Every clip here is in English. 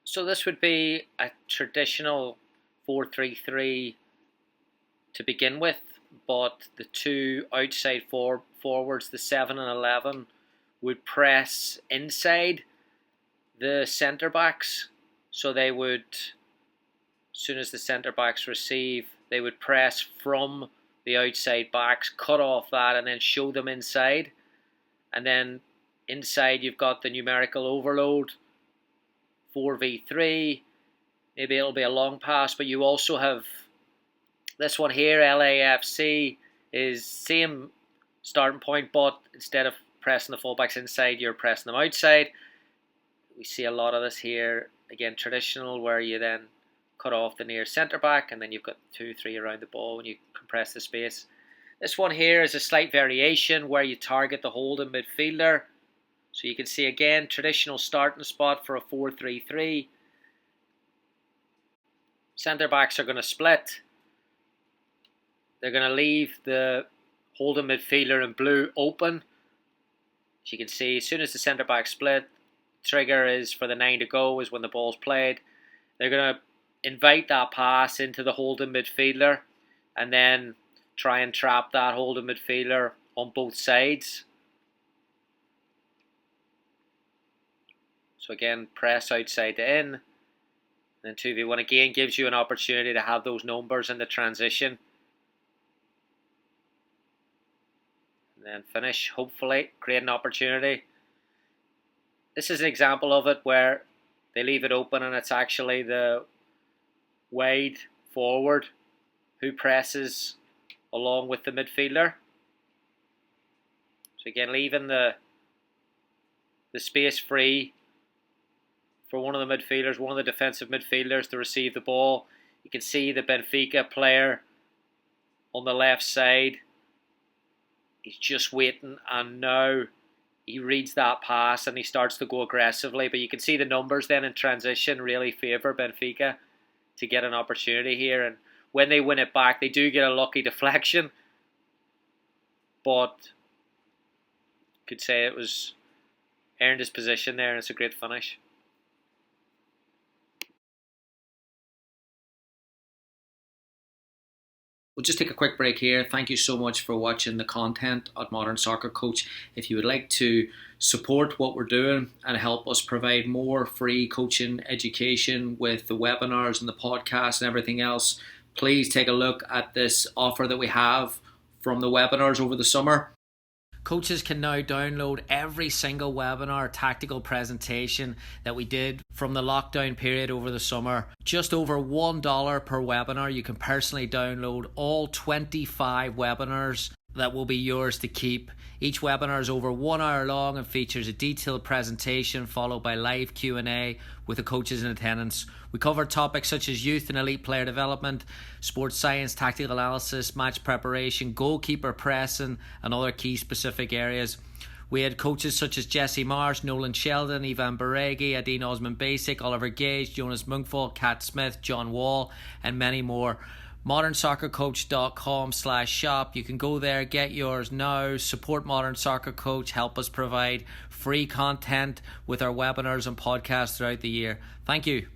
So this would be a traditional 4-3-3 to begin with, but the two outside forwards, the 7 and 11, would press inside the centre backs. So they would, as soon as the centre backs receive, they would press from the outside backs, cut off that, and then show them inside. And then inside you've got the numerical overload, 4v3. Maybe it'll be a long pass, but you also have this one here, LAFC, is same starting point, but instead of pressing the fullbacks inside, you're pressing them outside. We see a lot of this here. Again, traditional, where you then cut off the near centre back, and then you've got 2-3 around the ball when you compress the space. This one here is a slight variation where you target the holding midfielder. So you can see again, traditional starting spot for a 4-3-3. Centre backs are going to split. They're going to leave the holding midfielder in blue open. As you can see, as soon as the centre back split, trigger is for the 9 to go, is when the ball's played. They're going to invite that pass into the holding midfielder and then try and trap that holding midfielder on both sides. So again, press outside to in. And then 2v1 again gives you an opportunity to have those numbers in the transition. And then finish, hopefully, create an opportunity. This is an example of it where they leave it open and it's actually the wide forward who presses along with the midfielder. So again, leaving the space free for one of the midfielders, one of the defensive midfielders to receive the ball. You can see the Benfica player on the left side. He's just waiting, and now he reads that pass and he starts to go aggressively. But you can see the numbers then in transition really favour Benfica to get an opportunity here. And when they win it back, they do get a lucky deflection. But could say it was earned his position there, and it's a great finish. We'll just take a quick break here. Thank you so much for watching the content at Modern Soccer Coach. If you would like to support what we're doing and help us provide more free coaching education with the webinars and the podcast and everything else, please take a look at this offer that we have from the webinars over the summer. Coaches can now download every single webinar tactical presentation that we did from the lockdown period over the summer. Just over $1 per webinar. You can personally download all 25 webinars that will be yours to keep. Each webinar is over 1 hour long and features a detailed presentation followed by live Q&A with the coaches in attendance. We cover topics such as youth and elite player development, sports science, tactical analysis, match preparation, goalkeeper pressing, and other key specific areas. We had coaches such as Jesse Marsh, Nolan Sheldon, Ivan Baregi, Adine Osman Basic, Oliver Gage, Jonas Munkfall, Kat Smith, John Wall, and many more. modernsoccercoach.com/shop. You can go there, get yours now, support Modern Soccer Coach, help us provide free content with our webinars and podcasts throughout the year. Thank you.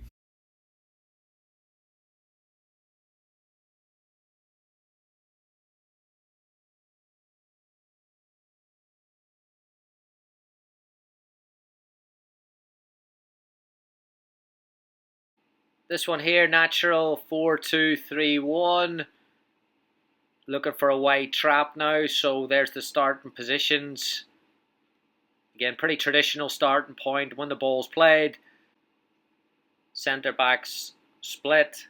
This one here, natural 4-2-3-1. Looking for a wide trap now, so there's the starting positions. Again, pretty traditional starting point when the ball's played. Centre backs split.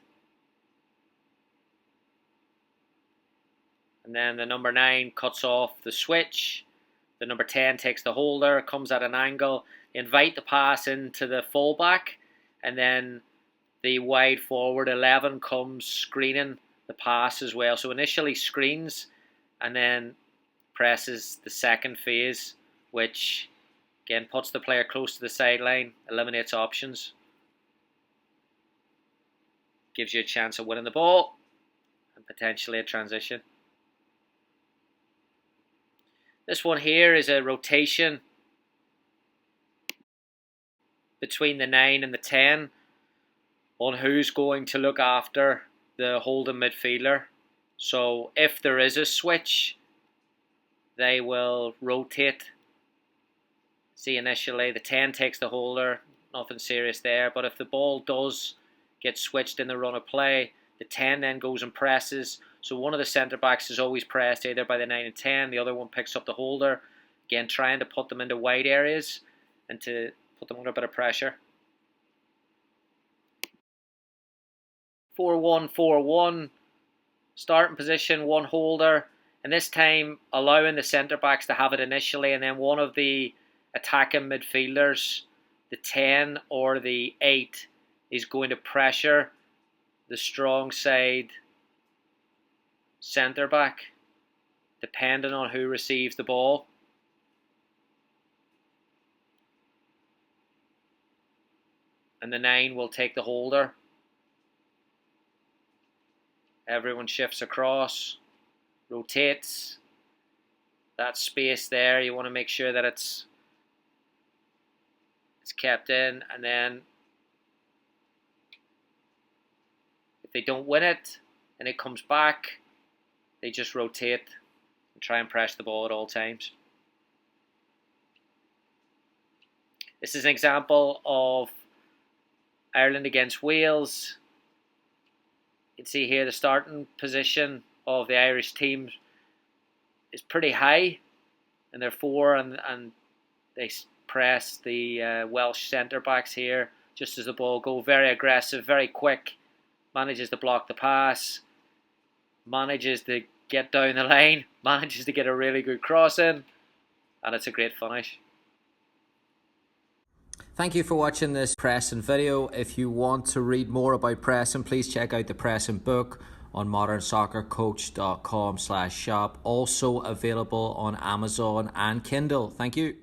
And then the number 9 cuts off the switch. The number 10 takes the holder, comes at an angle. They invite the pass into the fullback, and then the wide forward 11 comes screening the pass as well. So initially screens and then presses the second phase, which again puts the player close to the sideline, eliminates options, gives you a chance of winning the ball and potentially a transition. This one here is a rotation between the 9 and the 10. on who's going to look after the holding midfielder. So if there is a switch, they will rotate. See, initially the 10 takes the holder, nothing serious there. But if the ball does get switched in the run of play, the 10 then goes and presses. So one of the centre-backs is always pressed either by the 9 and 10, the other one picks up the holder. Again, trying to put them into wide areas and to put them under a bit of pressure. 4-1-4-1. Starting position, one holder. And this time allowing the centre-backs to have it initially, and then one of the attacking midfielders, the 10 or the 8, is going to pressure the strong side centre-back, depending on who receives the ball. And the 9 will take the holder. Everyone shifts across, rotates. That space there, you want to make sure that it's kept in, and then if they don't win it and it comes back, they just rotate and try and press the ball at all times. This is an example of Ireland against Wales. You can see here the starting position of the Irish team is pretty high, and they're 4, and they press the Welsh centre-backs here just as the ball goes. Very aggressive, very quick, manages to block the pass, manages to get down the line, manages to get a really good cross in, and it's a great finish. Thank you for watching this pressing video. If you want to read more about pressing, please check out the pressing book on modernsoccercoach.com/shop. Also available on Amazon and Kindle. Thank you.